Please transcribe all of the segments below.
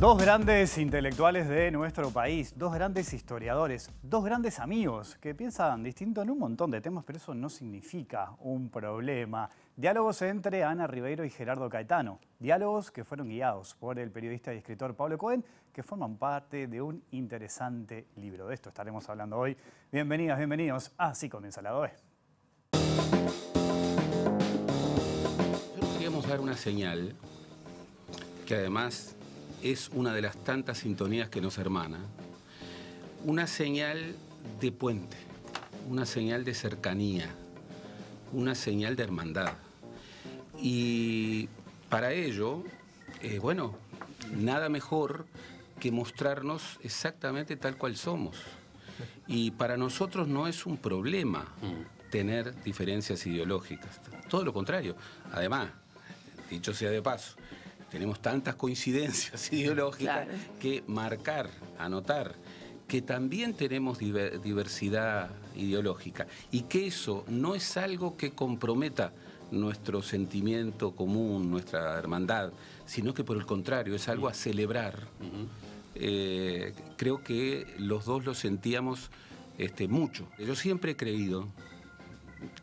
Dos grandes intelectuales de nuestro país, dos grandes historiadores, dos grandes amigos que piensan distinto en un montón de temas, pero eso no significa un problema. Diálogos entre Ana Ribeiro y Gerardo Caetano. Diálogos que fueron guiados por el periodista y escritor Pablo Cohen, que forman parte de un interesante libro. De esto estaremos hablando hoy. Bienvenidas, bienvenidos a Así comienza el lado B. Queríamos dar una señal que además es una de las tantas sintonías que nos hermana, una señal de puente, una señal de cercanía, una señal de hermandad. Y para ello, bueno, nada mejor que mostrarnos exactamente tal cual somos. Y para nosotros no es un problema tener diferencias ideológicas, todo lo contrario. Además, dicho sea de paso, tenemos tantas coincidencias ideológicas que marcar, anotar, que también tenemos diversidad ideológica y que eso no es algo que comprometa nuestro sentimiento común, nuestra hermandad, sino que por el contrario es algo a celebrar. Creo que los dos lo sentíamos mucho. Yo siempre he creído,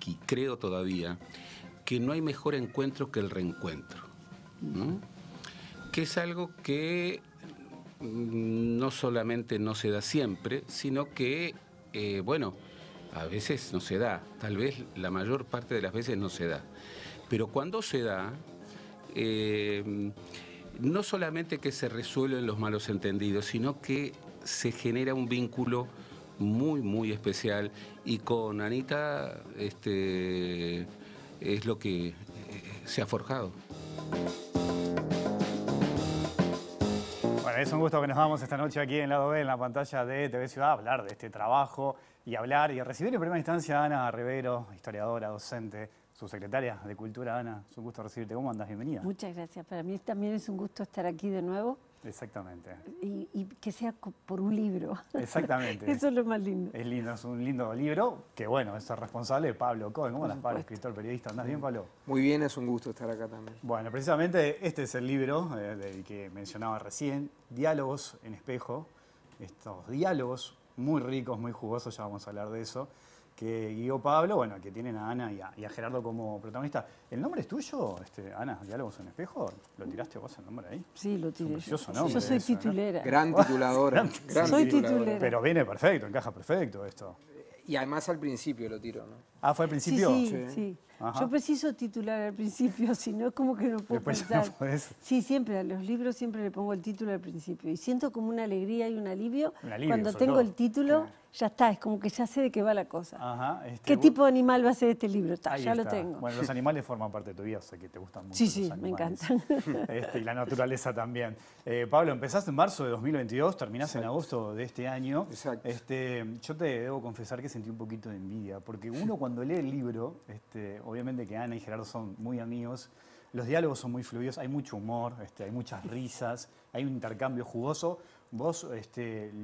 y creo todavía, que no hay mejor encuentro que el reencuentro, ¿no? Que es algo que no solamente no se da siempre, sino que, bueno, a veces no se da, tal vez la mayor parte de las veces no se da. Pero cuando se da, no solamente que se resuelven los malos entendidos, sino que se genera un vínculo muy, muy especial. Y con Anita es lo que se ha forjado. Bueno, es un gusto que nos damos esta noche aquí en Lado B, en la pantalla de TV Ciudad, a hablar de este trabajo y hablar y recibir en primera instancia a Ana Ribeiro, historiadora, docente, subsecretaria de Cultura. Ana, es un gusto recibirte. ¿Cómo andas? Bienvenida. Muchas gracias. Para mí también es un gusto estar aquí de nuevo. Exactamente. Y que sea por un libro. Exactamente. Eso es lo más lindo. Es lindo, es un lindo libro que, bueno, es el responsable Pablo Cohen. ¿Cómo andas, Pablo? Escritor, periodista. ¿Andás bien, Pablo? Muy bien, es un gusto estar acá también. Bueno, precisamente este es el libro del que mencionaba recién, Diálogos en Espejo. Estos diálogos muy ricos, muy jugosos, ya vamos a hablar de eso, que guió Pablo, bueno, que tienen a Ana y a Gerardo como protagonista. ¿El nombre es tuyo, Ana, Diálogos en Espejo? ¿Lo tiraste vos el nombre ahí? Sí, lo tiré. Yo soy eso, titulera. ¿no? Gran tituladora. Soy titulera. Pero viene perfecto, encaja perfecto esto. Y además al principio lo tiro, ¿no? Ah, ¿fue al principio? Sí. Yo preciso titular al principio, si no es como que no puedo Después pensar. no podés. Sí, siempre, a los libros siempre le pongo el título al principio. Y siento como una alegría y un alivio. Cuando tengo todo. el título, ya está, es como que ya sé de qué va la cosa. Ajá, ¿Qué tipo de animal va a ser este libro? Ya lo está. tengo. Bueno, los animales forman parte de tu vida, o sea que te gustan mucho. Sí, los animales. me encantan. Y la naturaleza también. Pablo, empezaste en marzo de 2022, terminás en agosto de este año. Exacto. Yo te debo confesar que sentí un poquito de envidia, porque uno cuando lee el libro, obviamente que Ana y Gerardo son muy amigos, los diálogos son muy fluidos, hay mucho humor, hay muchas risas, hay un intercambio jugoso. Vos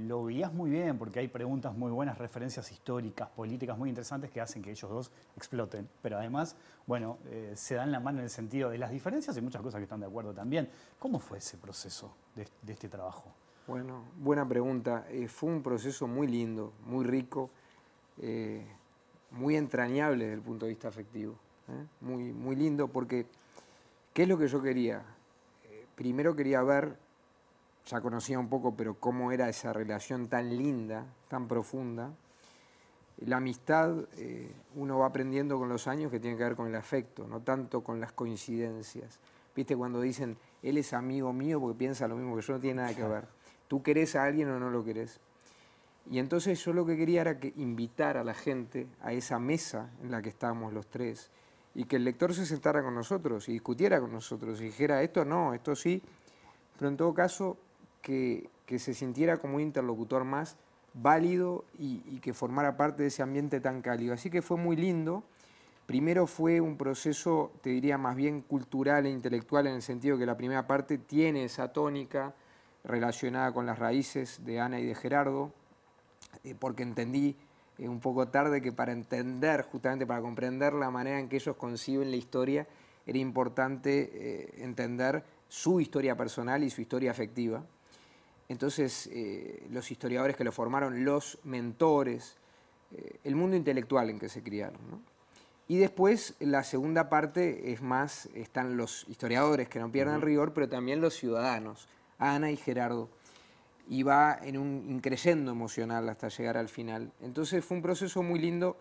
lo guías muy bien porque hay preguntas muy buenas, referencias históricas, políticas muy interesantes que hacen que ellos dos exploten. Pero además, bueno, se dan la mano en el sentido de las diferencias y muchas cosas que están de acuerdo también. ¿Cómo fue ese proceso de este trabajo? Bueno, buena pregunta. Fue un proceso muy lindo, muy rico, muy entrañable desde el punto de vista afectivo. Muy, muy lindo porque, ¿qué es lo que yo quería? Primero quería ver, ya conocía un poco, pero cómo era esa relación tan linda, tan profunda. La amistad, uno va aprendiendo con los años que tiene que ver con el afecto, no tanto con las coincidencias. ¿Viste cuando dicen, él es amigo mío porque piensa lo mismo que yo? No tiene nada que ver. ¿Tú querés a alguien o no lo querés? Y entonces yo lo que quería era invitar a la gente a esa mesa en la que estábamos los tres y que el lector se sentara con nosotros y discutiera con nosotros y dijera, esto no, esto sí, pero en todo caso que se sintiera como un interlocutor más válido y que formara parte de ese ambiente tan cálido. Así que fue muy lindo. Primero fue un proceso, te diría, más bien cultural e intelectual, en el sentido que la primera parte tiene esa tónica relacionada con las raíces de Ana y de Gerardo, porque entendí un poco tarde que para entender, justamente para comprender la manera en que ellos conciben la historia, era importante entender su historia personal y su historia afectiva. Entonces, los historiadores que lo formaron, los mentores, el mundo intelectual en que se criaron, ¿no? Y después, la segunda parte es más, están los historiadores que no pierden rigor, pero también los ciudadanos, Ana y Gerardo. Y va en un increyendo emocional hasta llegar al final. Entonces fue un proceso muy lindo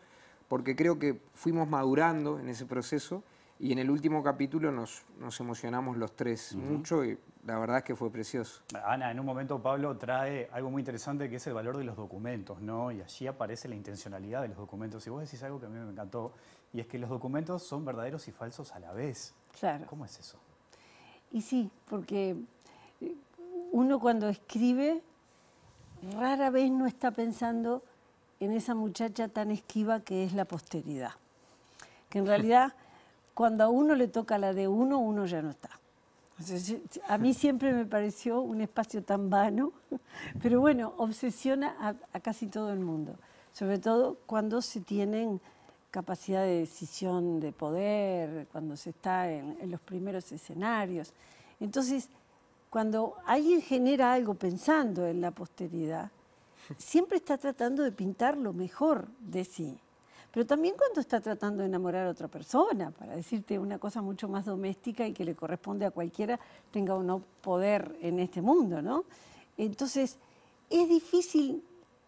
porque creo que fuimos madurando en ese proceso y en el último capítulo nos emocionamos los tres mucho y la verdad es que fue precioso. Ana, en un momento Pablo trae algo muy interesante que es el valor de los documentos, ¿no? Y allí aparece la intencionalidad de los documentos. Y vos decís algo que a mí me encantó, y es que los documentos son verdaderos y falsos a la vez. Claro. ¿Cómo es eso? Y sí, porque uno cuando escribe rara vez no está pensando en esa muchacha tan esquiva que es la posteridad. Que en realidad cuando a uno le toca la de uno, uno ya no está. Entonces, a mí siempre me pareció un espacio tan vano, pero bueno, obsesiona a casi todo el mundo, sobre todo cuando se tienen capacidad de decisión, de poder, cuando se está en los primeros escenarios. Entonces, cuando alguien genera algo pensando en la posteridad, siempre está tratando de pintar lo mejor de sí. Pero también cuando está tratando de enamorar a otra persona, para decirte una cosa mucho más doméstica y que le corresponde a cualquiera tenga o no poder en este mundo, ¿no? Entonces, es difícil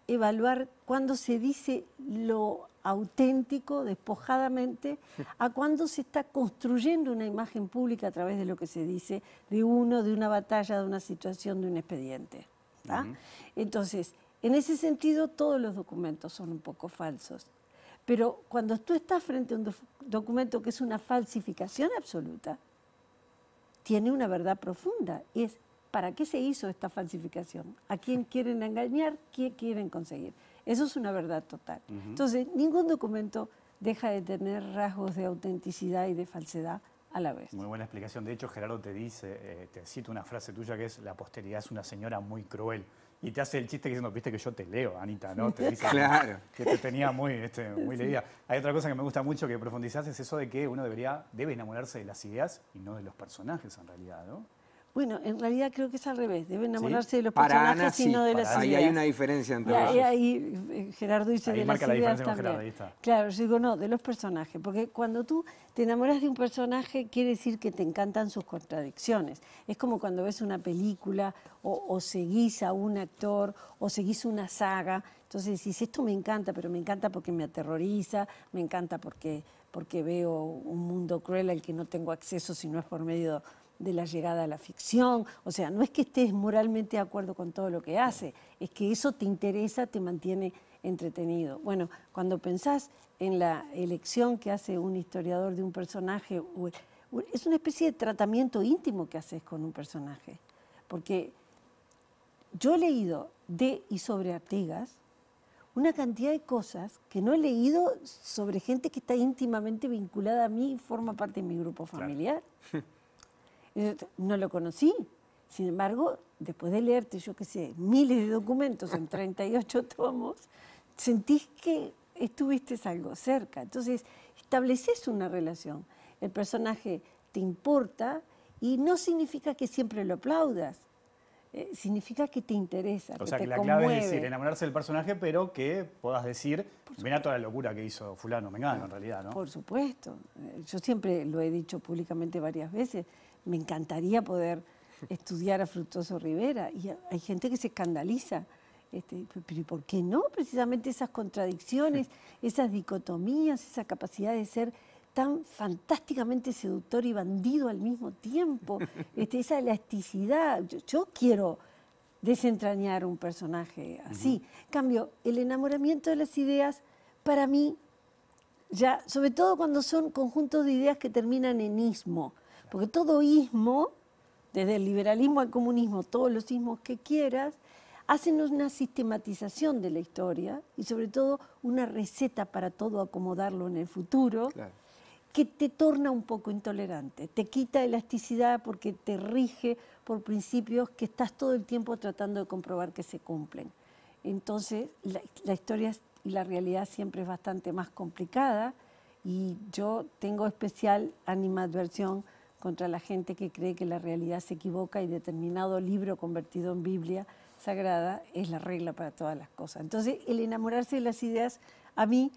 evaluar cuando se dice lo auténtico, despojadamente, a cuando se está construyendo una imagen pública a través de lo que se dice de uno, de una batalla, de una situación, de un expediente. Entonces, en ese sentido, todos los documentos son un poco falsos. Pero cuando tú estás frente a un documento que es una falsificación absoluta, tiene una verdad profunda. Es, ¿para qué se hizo esta falsificación? ¿A quién quieren engañar? ¿Qué quieren conseguir? Eso es una verdad total. Entonces, ningún documento deja de tener rasgos de autenticidad y de falsedad a la vez. Muy buena explicación. De hecho, Gerardo te dice, te cita una frase tuya que es: la posteridad es una señora muy cruel. Y te hace el chiste diciendo, viste que yo te leo, Anita, ¿no? Te dice claro. que te tenía muy leída. Hay otra cosa que me gusta mucho que profundizás, es eso de que uno debe enamorarse de las ideas y no de los personajes, en realidad, ¿no? Bueno, en realidad creo que es al revés. Debe enamorarse ¿Sí? de los Para personajes Ana, y no de las ideas. Ahí hay una diferencia entre ellos. Ahí Gerardo dice Ahí de marca las la ideas diferencia con también. Gerardo, ahí está. Claro, yo digo no, de los personajes. Porque cuando tú te enamoras de un personaje, quiere decir que te encantan sus contradicciones. Es como cuando ves una película o seguís a un actor o seguís una saga. Entonces decís, esto me encanta, pero me encanta porque me aterroriza, me encanta porque veo un mundo cruel al que no tengo acceso si no es por medio de la llegada a la ficción. O sea, no es que estés moralmente de acuerdo con todo lo que hace, es que eso te interesa, te mantiene entretenido. Bueno, cuando pensás en la elección que hace un historiador de un personaje, es una especie de tratamiento íntimo que haces con un personaje. Porque yo he leído de y sobre Artigas una cantidad de cosas que no he leído sobre gente que está íntimamente vinculada a mí y forma parte de mi grupo familiar. Claro. No lo conocí. Sin embargo, después de leerte, yo qué sé, miles de documentos en 38 tomos, sentís que estuviste algo cerca. Entonces, estableces una relación. El personaje te importa y no significa que siempre lo aplaudas. Significa que te interesa, o sea, que que te la clave conmueve. es decir, enamorarse del personaje, pero que puedas decir, mira toda la locura que hizo fulano, mengano, en realidad, ¿no? Por supuesto. Yo siempre lo he dicho públicamente varias veces. Me encantaría poder estudiar a Fructuoso Rivera. Y hay gente que se escandaliza. Pero ¿por qué no? Precisamente esas contradicciones, esas dicotomías, esa capacidad de ser tan fantásticamente seductor y bandido al mismo tiempo, esa elasticidad. Yo quiero desentrañar un personaje así. En cambio, el enamoramiento de las ideas, para mí, ya, sobre todo cuando son conjuntos de ideas que terminan en ismo, porque todo ismo, desde el liberalismo al comunismo, todos los ismos que quieras, hacen una sistematización de la historia y sobre todo una receta para todo acomodarlo en el futuro. Claro. Que te torna un poco intolerante, te quita elasticidad porque te rige por principios que estás todo el tiempo tratando de comprobar que se cumplen. Entonces, la historia y la realidad siempre es bastante más complicada y yo tengo especial animadversión contra la gente que cree que la realidad se equivoca y determinado libro convertido en Biblia sagrada es la regla para todas las cosas. Entonces, el enamorarse de las ideas, a mí,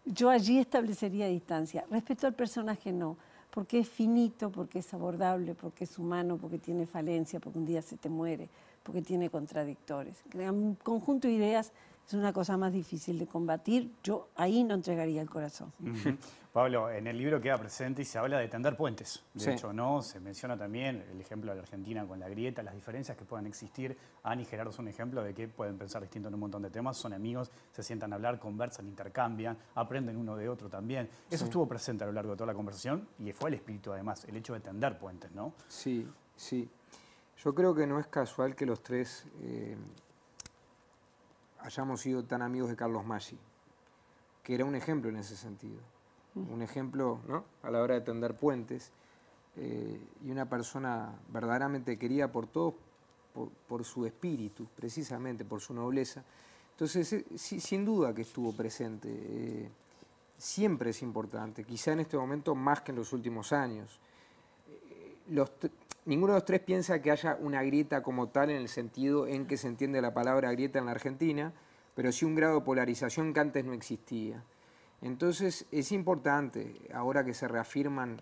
yo allí establecería distancia. Respecto al personaje, no, porque es finito, porque es abordable, porque es humano, porque tiene falencia, porque un día se te muere, porque tiene contradictores. Un conjunto de ideas es una cosa más difícil de combatir. Yo ahí no entregaría el corazón. Pablo, en el libro queda presente y se habla de tender puentes. De Sí. hecho, ¿no? Se menciona también el ejemplo de la Argentina con la grieta, las diferencias que puedan existir. Ana y Gerardo son un ejemplo de que pueden pensar distinto en un montón de temas. Son amigos, se sientan a hablar, conversan, intercambian, aprenden uno de otro también. Eso estuvo presente a lo largo de toda la conversación y fue el espíritu, además, el hecho de tender puentes, ¿no? Sí, sí. Yo creo que no es casual que los tres hayamos sido tan amigos de Carlos Maggi, que era un ejemplo en ese sentido. Un ejemplo, ¿no?, a la hora de tender puentes, y una persona verdaderamente querida por todos, por su espíritu, precisamente, por su nobleza. Entonces, sí, sin duda que estuvo presente. Siempre es importante, quizá en este momento más que en los últimos años. Ninguno de los tres piensa que haya una grieta como tal en el sentido en que se entiende la palabra grieta en la Argentina, pero sí un grado de polarización que antes no existía. Entonces es importante, ahora que se reafirman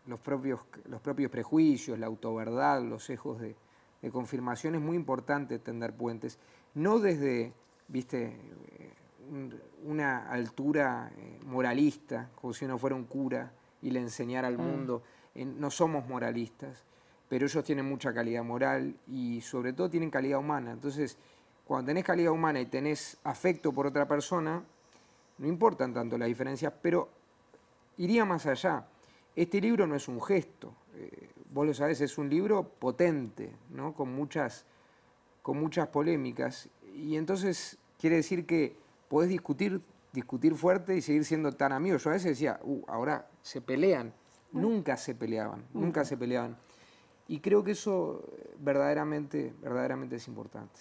los propios prejuicios, la autoverdad, los sesgos de confirmación, es muy importante tender puentes, no desde, una altura moralista, como si uno fuera un cura y le enseñara al mundo. No somos moralistas, pero ellos tienen mucha calidad moral y sobre todo tienen calidad humana. Entonces, cuando tenés calidad humana y tenés afecto por otra persona, no importan tanto las diferencias, pero iría más allá. Este libro no es un gesto, vos lo sabés, es un libro potente, ¿no?, con muchas polémicas. Y entonces quiere decir que podés discutir fuerte y seguir siendo tan amigos. Yo a veces decía, ahora se pelean. Nunca se peleaban, nunca se peleaban. Y creo que eso verdaderamente es importante.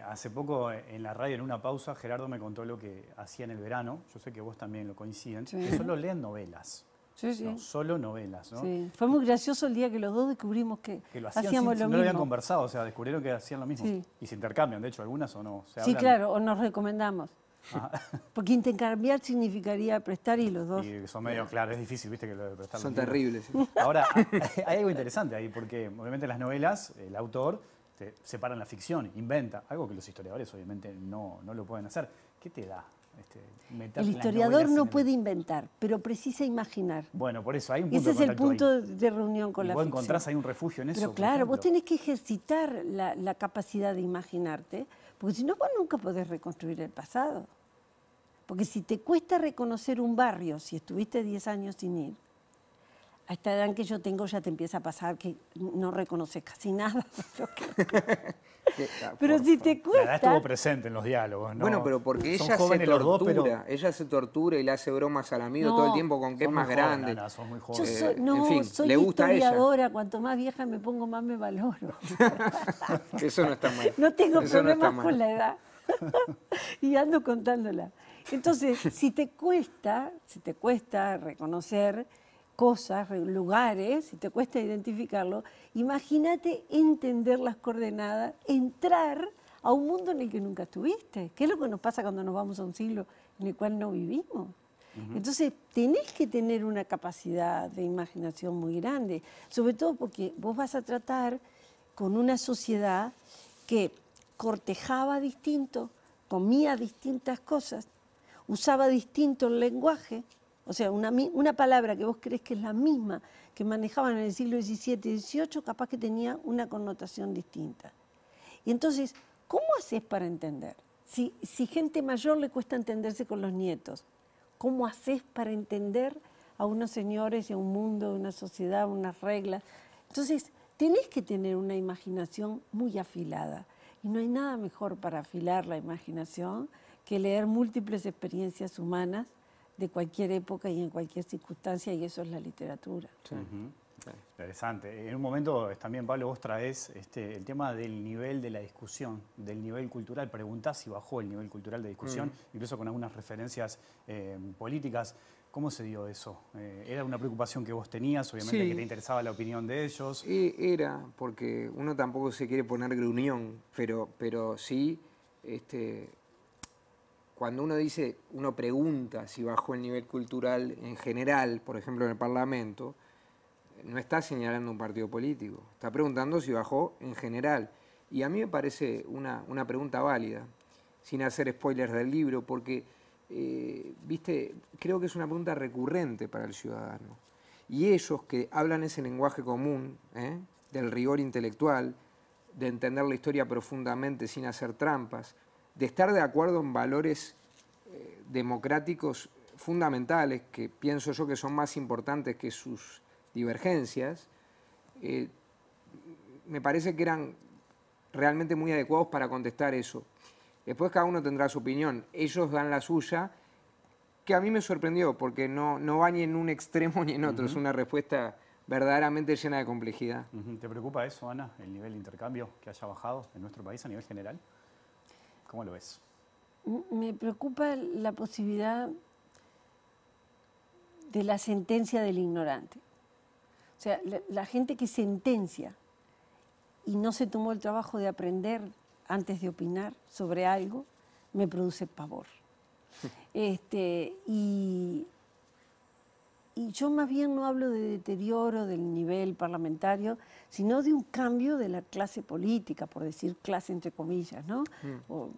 Hace poco en la radio, en una pausa, Gerardo me contó lo que hacía en el verano. Yo sé que vos también lo coinciden. Sí. Que solo leen novelas. Sí, sí. No, solo novelas, ¿no? Sí. Fue muy gracioso el día que los dos descubrimos que Que lo hacían hacíamos lo no lo habían mismo. conversado, o sea, descubrieron que hacían lo mismo. Sí. Y se intercambian, de hecho, algunas o no. Se Sí, hablan. claro, o nos recomendamos. Ajá. Porque intercambiar significaría prestar y los dos. Y son medio, claro, es difícil, viste, que lo de prestar. Son los libros. terribles. ¿Sí? Ahora, hay algo interesante ahí, porque obviamente en las novelas el autor separa la ficción, inventa, algo que los historiadores obviamente no lo pueden hacer. ¿Qué te da? Meter El las historiador novelas no en el- puede inventar, pero precisa imaginar. Bueno, por eso hay un punto Ese es de el contacto ahí. punto de reunión con ¿Y la vos ficción. encontrás ahí un refugio en eso? Pero por claro, vos ejemplo? tenés que ejercitar la capacidad de imaginarte, porque si no, vos nunca podés reconstruir el pasado. Porque si te cuesta reconocer un barrio, si estuviste 10 años sin ir, a esta edad que yo tengo ya te empieza a pasar que no reconoces casi nada. Pero si te La edad estuvo cuesta... presente en los diálogos, ¿no? Bueno, pero porque Son ella se jóvenes los dos, pero... tortura, ella se tortura y le hace bromas al amigo No, todo el tiempo con que es Son más muy jóvenes, grande. Ana, son muy Yo jóvenes. soy, no, en fin, soy le gusta a ella. historiadora, cuanto más vieja me pongo, más me valoro. Eso no está mal. No tengo Eso no está problemas mal. con la edad. Y ando contándola. Entonces, si te cuesta reconocer cosas, lugares, si te cuesta identificarlo, imagínate entender las coordenadas, entrar a un mundo en el que nunca estuviste. ¿Qué es lo que nos pasa cuando nos vamos a un siglo en el cual no vivimos? Entonces, tenés que tener una capacidad de imaginación muy grande, sobre todo porque vos vas a tratar con una sociedad que cortejaba distinto, comía distintas cosas, usaba distinto el lenguaje. O sea, una palabra que vos crees que es la misma que manejaban en el siglo XVII y XVIII, capaz que tenía una connotación distinta. Y entonces, ¿cómo haces para entender? Si gente mayor le cuesta entenderse con los nietos, ¿cómo haces para entender a unos señores y a un mundo, una sociedad, unas reglas? Entonces, tenés que tener una imaginación muy afilada. Y no hay nada mejor para afilar la imaginación que leer múltiples experiencias humanas de cualquier época y en cualquier circunstancia, y eso es la literatura. Sí. Interesante. En un momento también, Pablo, vos traés el tema del nivel de la discusión, del nivel cultural. Preguntás si bajó el nivel cultural de discusión, incluso con algunas referencias políticas. ¿Cómo se dio eso? ¿Era una preocupación que vos tenías? Obviamente que te interesaba la opinión de ellos. Era, porque uno tampoco se quiere poner gruñón, pero sí, cuando uno pregunta si bajó el nivel cultural en general, por ejemplo en el Parlamento, no está señalando un partido político, está preguntando si bajó en general. Y a mí me parece una pregunta válida, sin hacer spoilers del libro, porque creo que es una pregunta recurrente para el ciudadano. Y ellos que hablan ese lenguaje común, del rigor intelectual, de entender la historia profundamente sin hacer trampas, de estar de acuerdo en valores democráticos fundamentales, que pienso yo que son más importantes que sus divergencias, me parece que eran realmente muy adecuados para contestar eso. Después cada uno tendrá su opinión. Ellos dan la suya, que a mí me sorprendió, porque no va ni en un extremo ni en otro. Es una respuesta verdaderamente llena de complejidad. ¿Te preocupa eso, Ana, el nivel de intercambio que haya bajado en nuestro país a nivel general? ¿Cómo lo ves? Me preocupa la posibilidad de la sentencia del ignorante. O sea, la gente que sentencia y no se tomó el trabajo de aprender antes de opinar sobre algo, me produce pavor. Y yo más bien no hablo de deterioro del nivel parlamentario, sino de un cambio de la clase política, por decir clase entre comillas, ¿no? O,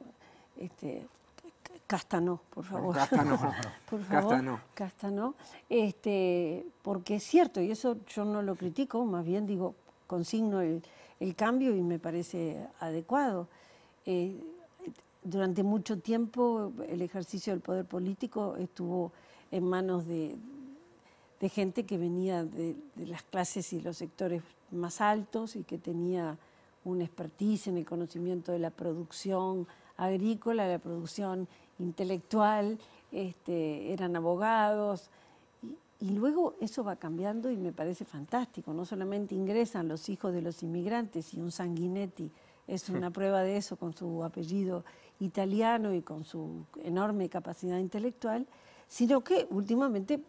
casta no, por favor. Casta no. Por favor, casta no. Porque es cierto, y eso yo no lo critico, más bien digo, consigno el cambio y me parece adecuado. Durante mucho tiempo el ejercicio del poder político estuvo en manos de gente que venía de las clases y los sectores más altos y que tenía un expertise en el conocimiento de la producción agrícola, la producción intelectual, eran abogados. Y luego eso va cambiando y me parece fantástico. No solamente ingresan los hijos de los inmigrantes, y un Sanguinetti es una prueba de eso, con su apellido italiano y con su enorme capacidad intelectual, sino que últimamente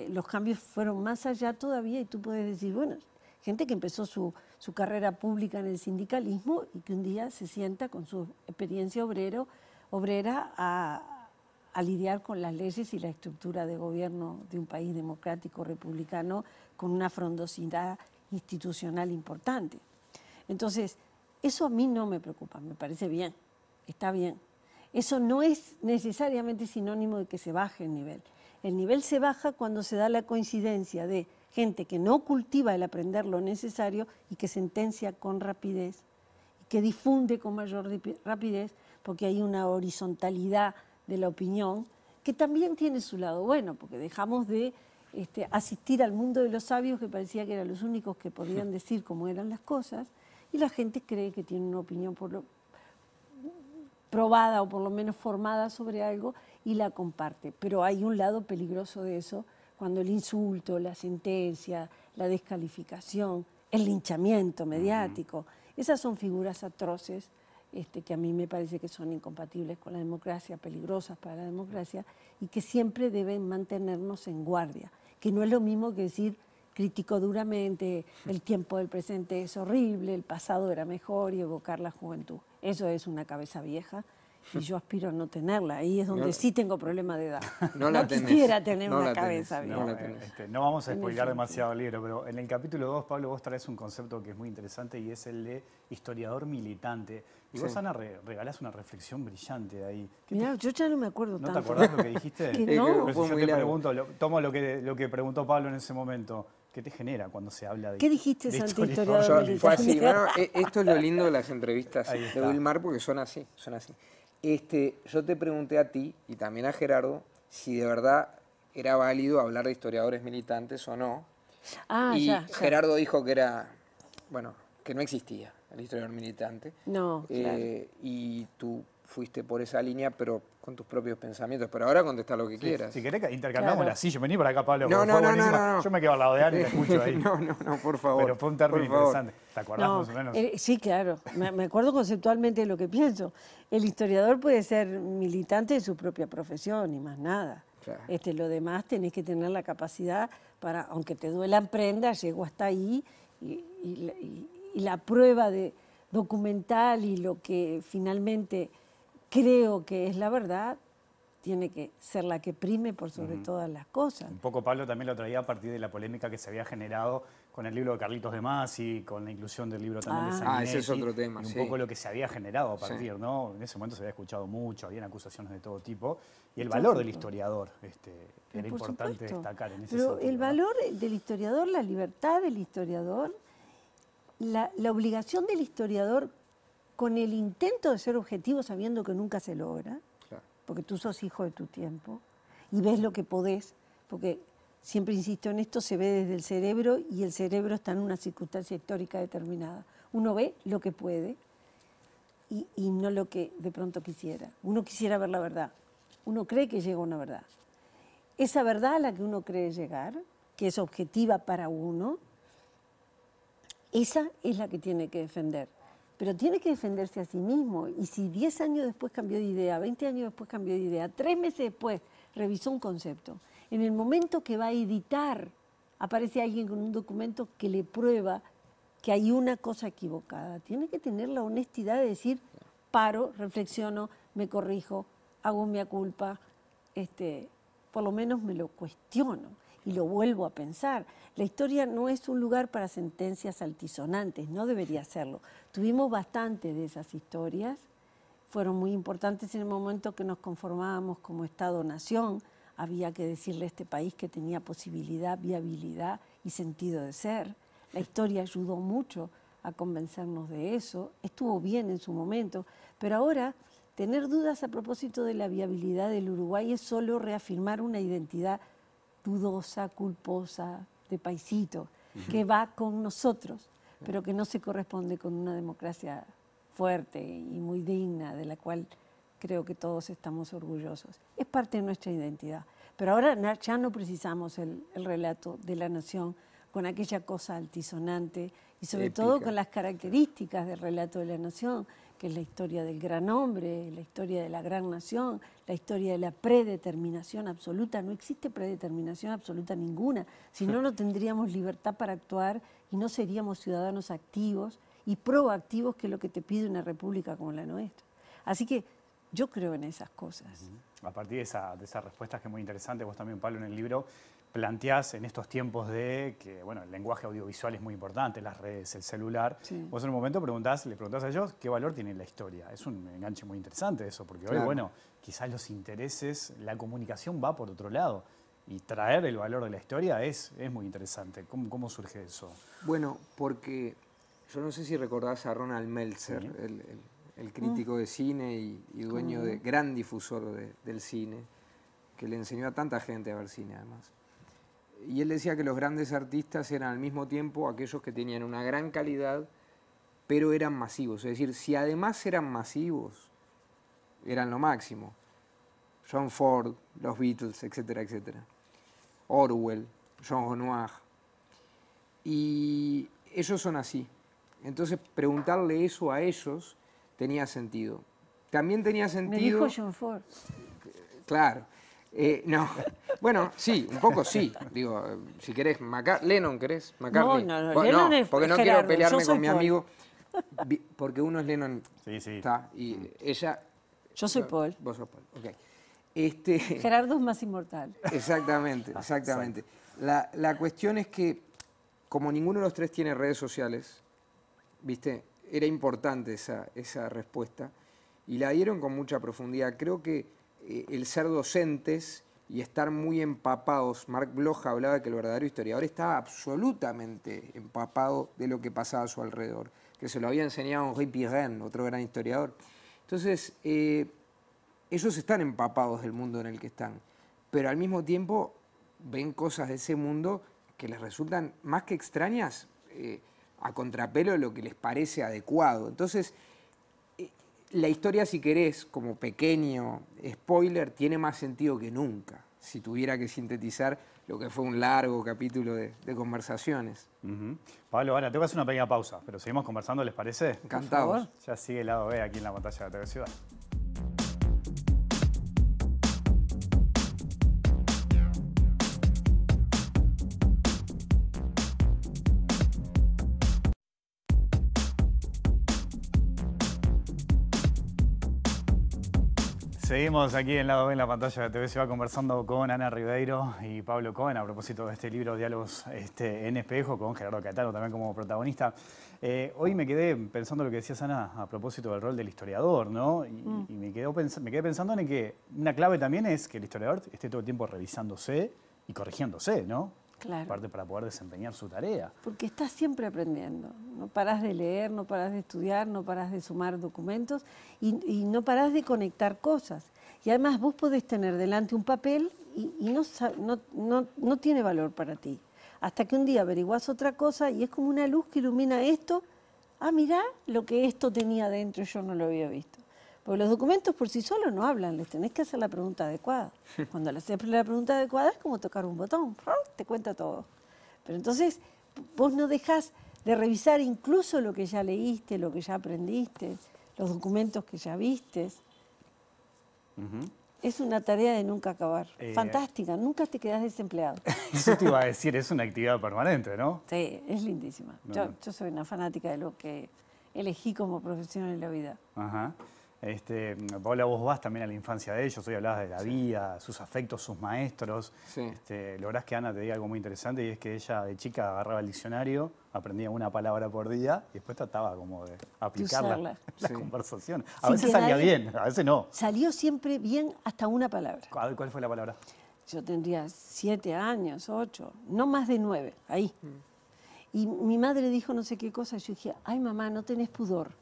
los cambios fueron más allá todavía, y tú puedes decir, bueno, gente que empezó su carrera pública en el sindicalismo y que un día se sienta con su experiencia obrera a lidiar con las leyes y la estructura de gobierno de un país democrático republicano con una frondosidad institucional importante. Entonces, eso a mí no me preocupa, me parece bien, está bien. Eso no es necesariamente sinónimo de que se baje el nivel. El nivel se baja cuando se da la coincidencia de gente que no cultiva el aprender lo necesario y que sentencia con rapidez, y que difunde con mayor rapidez, porque hay una horizontalidad de la opinión, que también tiene su lado bueno, porque dejamos de asistir al mundo de los sabios, que parecía que eran los únicos que podían decir cómo eran las cosas, y la gente cree que tiene una opinión probada o por lo menos formada sobre algo y la comparte. Pero hay un lado peligroso de eso, cuando el insulto, la sentencia, la descalificación, el linchamiento mediático, esas son figuras atroces que a mí me parece que son incompatibles con la democracia, peligrosas para la democracia, y que siempre deben mantenernos en guardia, que no es lo mismo que decir critico duramente, el tiempo del presente es horrible, el pasado era mejor, y evocar la juventud. Eso es una cabeza vieja y yo aspiro a no tenerla. Ahí es donde sí tengo problema de edad. No quisiera tener una cabeza vieja. No vamos a spoilear demasiado el libro, pero en el capítulo 2, Pablo, vos traes un concepto que es muy interesante y es el de historiador militante. Y vos, Ana, regalás una reflexión brillante de ahí. Mirá, yo ya no me acuerdo tanto. ¿No te acordás lo que dijiste? Que no. Pero si yo te pregunto, tomo lo que preguntó Pablo en ese momento. ¿Qué te genera cuando se habla de ¿Qué dijiste, Santi, historiador militante? Fue así. Bueno, esto es lo lindo de las entrevistas de Wilmar, porque son así, son así. Yo te pregunté a ti y también a Gerardo si de verdad era válido hablar de historiadores militantes o no. Gerardo dijo que que no existía el historiador militante. No, claro. Y tú fuiste por esa línea, pero con tus propios pensamientos. Pero ahora contesta lo que quieras. Si querés, intercambiamos la silla. Vení por acá, Pablo. No, no. Yo me quedo al lado de Ana y te escucho ahí. No, por favor. Pero fue un término interesante. ¿Te acordás más o menos? Sí, claro. Me acuerdo conceptualmente de lo que pienso. El historiador puede ser militante de su propia profesión y más nada. Claro. Lo demás tenés que tener la capacidad para, aunque te duelan prendas, llego hasta ahí y la prueba documental y lo que finalmente creo que es la verdad tiene que ser la que prime por sobre todas las cosas. Un poco Pablo también lo traía a partir de la polémica que se había generado con el libro de Carlitos de Masi, con la inclusión del libro también de Sanguinetti. Ese es otro tema, y un poco lo que se había generado a partir, ¿no? En ese momento se había escuchado mucho, habían acusaciones de todo tipo, y el valor del historiador era importante destacar en ese Pero sentido, el valor del historiador, la libertad del historiador, la obligación del historiador con el intento de ser objetivo sabiendo que nunca se logra, porque tú sos hijo de tu tiempo y ves lo que podés, porque siempre insisto en esto, se ve desde el cerebro y el cerebro está en una circunstancia histórica determinada. Uno ve lo que puede y no lo que de pronto quisiera. Uno quisiera ver la verdad, uno cree que llega a una verdad. Esa verdad a la que uno cree llegar, que es objetiva para uno, esa es la que tiene que defender. Pero tiene que defenderse a sí mismo. Y si 10 años después cambió de idea, 20 años después cambió de idea, 3 meses después revisó un concepto, en el momento que va a editar, aparece alguien con un documento que le prueba que hay una cosa equivocada. Tiene que tener la honestidad de decir, paro, reflexiono, me corrijo, hago mea culpa, por lo menos me lo cuestiono y lo vuelvo a pensar. La historia no es un lugar para sentencias altisonantes, no debería serlo. Tuvimos bastante de esas historias, fueron muy importantes en el momento que nos conformábamos como Estado-nación. Había que decirle a este país que tenía posibilidad, viabilidad y sentido de ser. La historia ayudó mucho a convencernos de eso, estuvo bien en su momento, pero ahora tener dudas a propósito de la viabilidad del Uruguay es solo reafirmar una identidad dudosa, culposa, de paisito, que va con nosotros, pero que no se corresponde con una democracia fuerte y muy digna, de la cual creo que todos estamos orgullosos. Es parte de nuestra identidad. Pero ahora ya no precisamos el relato de la nación con aquella cosa altisonante y sobre épica. Todo con las características del relato de la nación, que es la historia del gran hombre, la historia de la gran nación, la historia de la predeterminación absoluta. No existe predeterminación absoluta ninguna, si no, no tendríamos libertad para actuar y no seríamos ciudadanos activos y proactivos, que es lo que te pide una república como la nuestra. Así que yo creo en esas cosas. A partir de esa respuesta, que es muy interesante, vos también, Pablo, en el libro planteás en estos tiempos de que, bueno, el lenguaje audiovisual es muy importante, las redes, el celular. Sí. Vos en un momento le preguntás a ellos qué valor tiene la historia. Es un enganche muy interesante eso, porque hoy, bueno, quizás los intereses, la comunicación va por otro lado. Y traer el valor de la historia es muy interesante. ¿Cómo surge eso? Bueno, porque yo no sé si recordás a Ronald Meltzer, sí, el crítico de cine y dueño de gran difusor del cine, que le enseñó a tanta gente a ver cine además. Y él decía que los grandes artistas eran al mismo tiempo aquellos que tenían una gran calidad, pero eran masivos. Es decir, si además eran masivos, eran lo máximo. John Ford, los Beatles, etcétera, etcétera. Orwell, Jean Renoir. Y ellos son así. Entonces, preguntarle eso a ellos tenía sentido. También tenía sentido... Me dijo John Ford. Claro. No, bueno, sí, un poco sí. Digo, si querés, Lennon, ¿querés? McCartney. No, Lennon es porque no Gerardo, quiero pelearme con mi Paul. amigo. Porque uno es Lennon. Sí. Está, y ella... Yo soy Paul. Vos sos Paul, ok. Gerardo es más inmortal. Exactamente. La cuestión es que, como ninguno de los tres tiene redes sociales, ¿viste? Era importante esa respuesta y la dieron con mucha profundidad. Creo que el ser docentes y estar muy empapados, Marc Bloch hablaba de que el verdadero historiador estaba absolutamente empapado de lo que pasaba a su alrededor, que se lo había enseñado Henri Pirenne, otro gran historiador. Entonces, ellos están empapados del mundo en el que están, pero al mismo tiempo ven cosas de ese mundo que les resultan más que extrañas, a contrapelo de lo que les parece adecuado. Entonces, la historia, si querés, como pequeño spoiler, tiene más sentido que nunca, si tuviera que sintetizar lo que fue un largo capítulo de conversaciones. Pablo, Ana, te voy a hacer una pequeña pausa, pero seguimos conversando, ¿les parece? Encantados. Ya sigue el lado B aquí en la pantalla de TV Ciudad. Seguimos aquí en lado B en la pantalla de TV Ciudad conversando con Ana Ribeiro y Pablo Cohen a propósito de este libro Diálogos en Espejo, con Gerardo Catano también como protagonista. Hoy me quedé pensando lo que decías, Ana, a propósito del rol del historiador, ¿no? Y me quedé pensando en que una clave también es que el historiador esté todo el tiempo revisándose y corrigiéndose, ¿no? Claro. Aparte para poder desempeñar su tarea. Porque estás siempre aprendiendo. No parás de leer, no parás de estudiar, no parás de sumar documentos y no parás de conectar cosas. Y además vos podés tener delante un papel y no tiene valor para ti. Hasta que un día averiguás otra cosa y es como una luz que ilumina esto. Ah, mirá lo que esto tenía dentro y yo no lo había visto. Porque los documentos por sí solos no hablan, les tenés que hacer la pregunta adecuada. Cuando le haces la pregunta adecuada es como tocar un botón, te cuenta todo. Pero entonces vos no dejás de revisar incluso lo que ya leíste, lo que ya aprendiste, los documentos que ya vistes. Es una tarea de nunca acabar. Fantástica, nunca te quedás desempleado. Eso te iba a decir, es una actividad permanente, ¿no? Sí, es lindísima. Yo soy una fanática de lo que elegí como profesión en la vida. Ajá. Paola, vos vas también a la infancia de ellos, hoy hablabas de la vida, sus afectos, sus maestros. Sí. Lográs que Ana te diga algo muy interesante y es que ella de chica agarraba el diccionario, aprendía una palabra por día y después trataba como de aplicarla en la conversación. A veces salía bien, a veces no. Salió siempre bien hasta una palabra. ¿Cuál fue la palabra? Yo tendría 7 años, 8, no más de 9, ahí. Y mi madre dijo no sé qué cosa, y yo dije, ay mamá, no tenés pudor.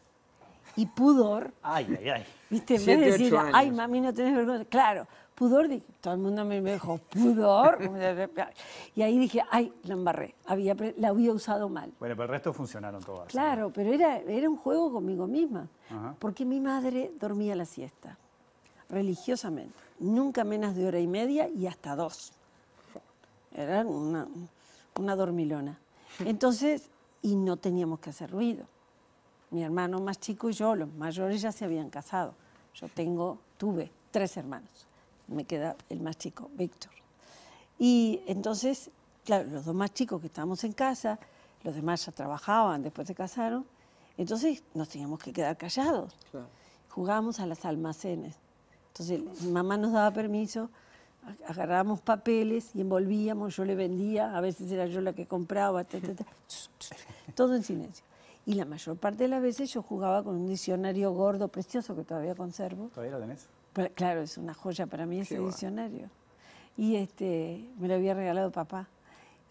Y pudor, ay, ay, ay. ¿Viste? En vez de decir, ay mami, no tenés vergüenza. Claro, pudor, dije, todo el mundo me dijo, pudor. Y ahí dije, ay, la embarré, la había usado mal. Bueno, pero el resto funcionaron todas. Claro, pero era un juego conmigo misma. Ajá. Porque mi madre dormía la siesta, religiosamente. Nunca menos de 1 hora y media y hasta 2. Era una dormilona. Entonces, y no teníamos que hacer ruido. Mi hermano más chico y yo, los mayores ya se habían casado. Yo tuve 3 hermanos. Me queda el más chico, Víctor. Y entonces, claro, los 2 más chicos que estábamos en casa, los demás ya trabajaban, después se casaron, entonces nos teníamos que quedar callados. Claro. Jugábamos a las almacenes. Entonces, mi mamá nos daba permiso, agarrábamos papeles y envolvíamos, yo le vendía, a veces era yo la que compraba, todo en silencio. Y la mayor parte de las veces yo jugaba con un diccionario gordo, precioso, que todavía conservo. ¿Todavía lo tenés? Pero, claro, es una joya para mí ese diccionario. Y me lo había regalado papá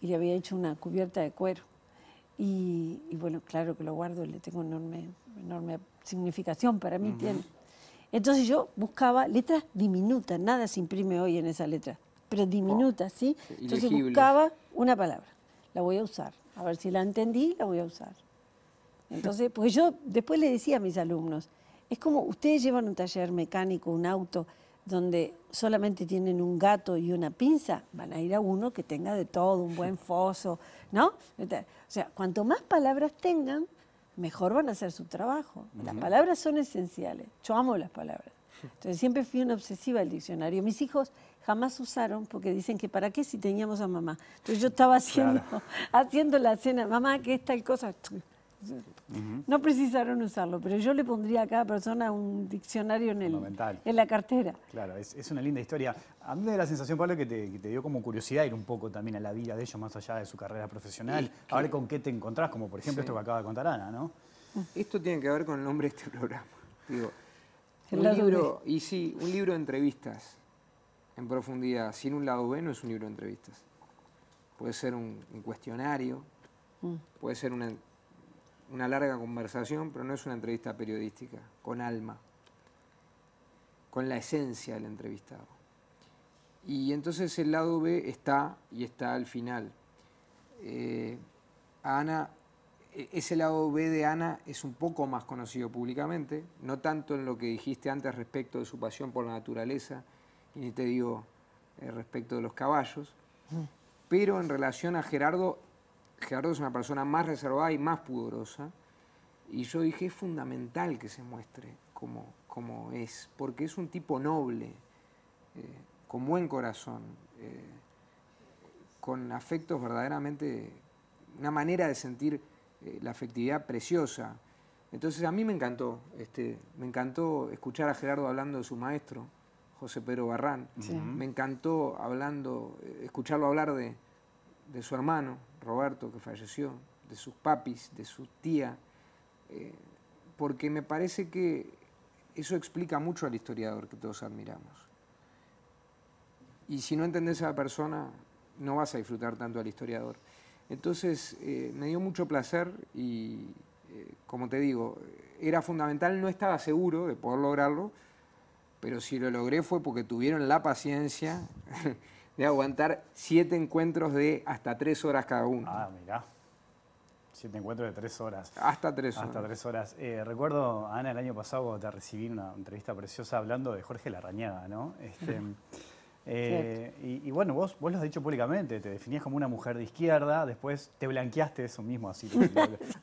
y le había hecho una cubierta de cuero. Y bueno, claro que lo guardo, le tengo enorme significación para mí tiene. Entonces yo buscaba letras diminutas, nada se imprime hoy en esa letra, pero diminutas, ¿sí? Entonces buscaba una palabra, la voy a usar, a ver si la entendí, la voy a usar. Entonces, pues yo después le decía a mis alumnos, es como ustedes llevan un taller mecánico, un auto, donde solamente tienen un gato y una pinza, van a ir a uno que tenga de todo, un buen foso, ¿no? O sea, cuanto más palabras tengan, mejor van a hacer su trabajo. Las palabras son esenciales. Yo amo las palabras. Entonces siempre fui una obsesiva del diccionario. Mis hijos jamás usaron porque dicen que para qué si teníamos a mamá. Entonces yo estaba haciendo la cena, mamá, ¿qué es tal cosa? No precisaron usarlo, pero yo le pondría a cada persona un diccionario en la cartera. Claro, es una linda historia. A mí me da la sensación, Pablo, que te dio como curiosidad ir un poco también a la vida de ellos, más allá de su carrera profesional, a ver con qué te encontrás, como por ejemplo esto que acaba de contar Ana, ¿no? Esto tiene que ver con el nombre de este programa. Digo, un libro de entrevistas en profundidad, sin un lado B, no es un libro de entrevistas. Puede ser un cuestionario, puede ser una larga conversación, pero no es una entrevista periodística, con alma, con la esencia del entrevistado. Y entonces el lado B está al final. A Ana ese lado B de Ana es un poco más conocido públicamente, no tanto en lo que dijiste antes respecto de su pasión por la naturaleza, y ni te digo respecto de los caballos, pero en relación a Gerardo, Gerardo es una persona más reservada y más pudorosa, y yo dije, es fundamental que se muestre como es, porque es un tipo noble, con buen corazón, con afectos verdaderamente, una manera de sentir la afectividad preciosa. Entonces a mí me encantó escuchar a Gerardo hablando de su maestro, José Pedro Barrán. Sí. Me encantó escucharlo hablar de su hermano, Roberto, que falleció, de sus papis, de su tía, porque me parece que eso explica mucho al historiador que todos admiramos. Y si no entendés a la persona, no vas a disfrutar tanto al historiador. Entonces, me dio mucho placer y, como te digo, era fundamental, no estaba seguro de poder lograrlo, pero si lo logré fue porque tuvieron la paciencia de aguantar 7 encuentros de hasta 3 horas cada uno. Ah, mirá. 7 encuentros de 3 horas. Hasta 3 horas. Hasta 3 horas. Recuerdo, Ana, el año pasado te recibí en una entrevista preciosa hablando de Jorge Larrañaga, ¿no? Y bueno, vos lo has dicho públicamente, te definías como una mujer de izquierda, después te blanqueaste eso mismo, así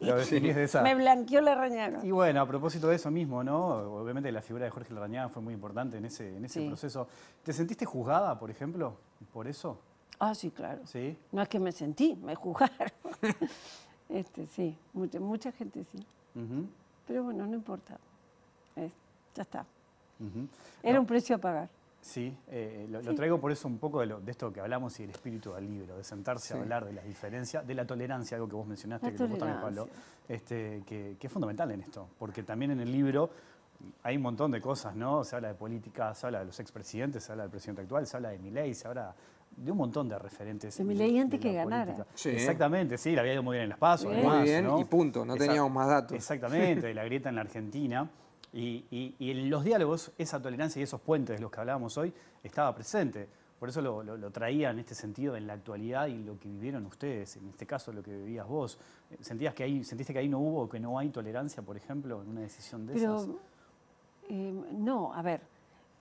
lo definís de esa. Me blanqueó Larrañaga. Y bueno, a propósito de eso mismo, ¿no? Obviamente la figura de Jorge Larrañaga fue muy importante en ese Sí. proceso. ¿Te sentiste juzgada, por ejemplo, por eso? Ah, sí, claro. Sí. No es que me sentí, me juzgaron. Sí, mucha gente sí. Ujú, Pero bueno, no importa. Ya está. ujú. Era No. un precio a pagar. Sí, lo traigo por eso un poco de esto que hablamos y el espíritu del libro, de sentarse a Sí. hablar de las diferencias, de la tolerancia, algo que vos mencionaste, La que vos también, Pablo, que es fundamental en esto, porque también en el libro hay un montón de cosas, ¿no? Se habla de política, se habla de los expresidentes, se habla del presidente actual, se habla de Milei, se habla de un montón de referentes. De Milei antes de la que ganara. política. Sí. Exactamente, sí, le había ido muy bien en las PASO, Bien. además, Muy bien, ¿no? y punto, no teníamos más datos. Exactamente, de la grieta en la Argentina. Y en los diálogos, esa tolerancia y esos puentes de los que hablábamos hoy estaba presente. Por eso lo traía en este sentido, en la actualidad y lo que vivieron ustedes, en este caso lo que vivías vos. ¿Sentiste que ahí no hubo, que no hay tolerancia, por ejemplo, en una decisión de esas? No, a ver,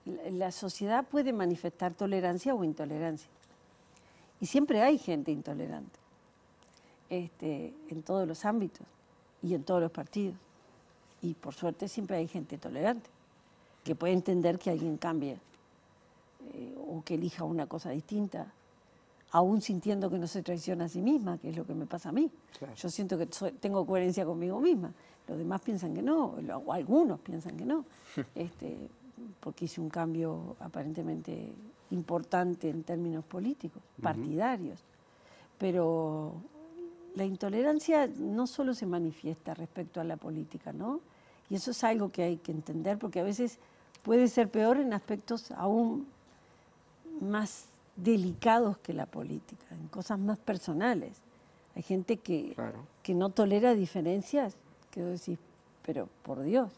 la sociedad puede manifestar tolerancia o intolerancia. Y siempre hay gente intolerante, en todos los ámbitos y en todos los partidos. Y por suerte siempre hay gente tolerante, que puede entender que alguien cambie o que elija una cosa distinta, aún sintiendo que no se traiciona a sí misma, que es lo que me pasa a mí. Claro. Yo siento que tengo coherencia conmigo misma. Los demás piensan que no, o algunos piensan que no, porque hice un cambio aparentemente importante en términos políticos, partidarios. Pero la intolerancia no solo se manifiesta respecto a la política, ¿no? Y eso es algo que hay que entender, porque a veces puede ser peor en aspectos aún más delicados que la política, en cosas más personales. Hay gente que no tolera diferencias, que vos decís, pero por Dios,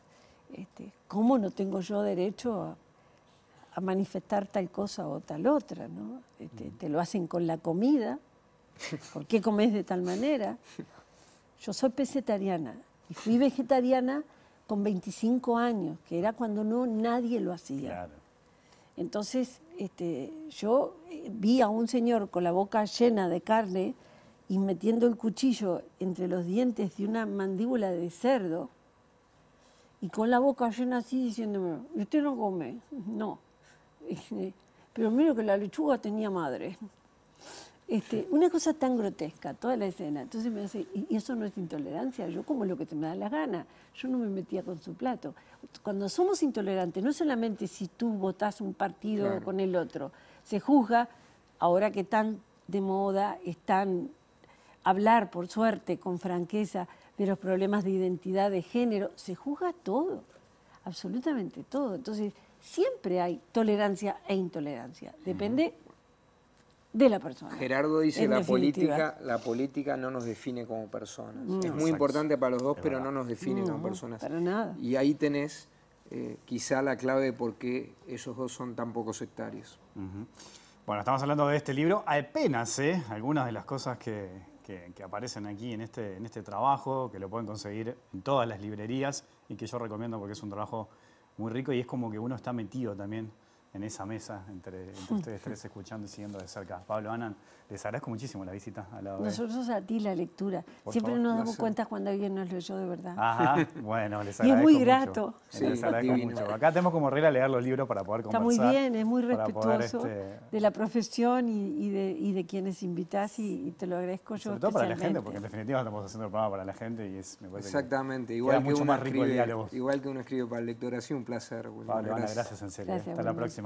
¿cómo no tengo yo derecho a manifestar tal cosa o tal otra, ¿no? Te lo hacen con la comida. ¿Por qué comes de tal manera? Yo soy pescetariana y fui vegetariana con 25 años, que era cuando nadie lo hacía. Claro. Entonces, yo vi a un señor con la boca llena de carne y metiendo el cuchillo entre los dientes de una mandíbula de cerdo y con la boca llena así diciéndome, ¿usted no come? No. Pero miro que la lechuga tenía madre. Una cosa tan grotesca, toda la escena. Entonces me hace, ¿y eso no es intolerancia? Yo como lo que te me da la gana. Yo no me metía con su plato. Cuando somos intolerantes, no solamente si tú votás un partido con el otro, se juzga, ahora que tan de moda están hablar, por suerte, con franqueza, de los problemas de identidad de género, se juzga todo, absolutamente todo. Entonces, siempre hay tolerancia e intolerancia. Depende de la persona. Gerardo dice en la definitiva. política no nos define como personas. Es muy Exacto. importante para los dos, Es pero verdad. no nos define No, como personas. para nada. Y ahí tenés quizá la clave de por qué esos dos son tan poco sectarios. Ujú. Bueno, estamos hablando de este libro. Apenas, algunas de las cosas que que aparecen aquí en este trabajo, que lo pueden conseguir en todas las librerías y que yo recomiendo porque es un trabajo muy rico y es como que uno está metido también en esa mesa entre ustedes tres escuchando y siguiendo de cerca. Pablo, Ana, les agradezco muchísimo la visita a la Nosotros a ti la lectura. Por Siempre favor, nos damos cuenta cuando alguien nos leyó de verdad. Ajá, bueno, les Y agradezco es muy mucho. grato. Sí, Les agradezco divino. mucho. Acá tenemos como regla leer los libros para poder Está conversar. muy bien, es muy para poder, respetuoso de la profesión y de quienes invitás y te lo agradezco yo sobre todo para la especialmente. gente, porque en definitiva estamos haciendo el programa para la gente y me parece Exactamente, que igual queda que, mucho uno más rico el escribe, diálogo. igual que uno escribe para el lector. Ha sido un placer. Wilmer, Pablo, Ana, gracias en serio. Gracias, Hasta la Wilmer. próxima.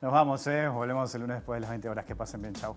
Nos vamos, volvemos el lunes después de las 20 horas. Que pasen bien, chao.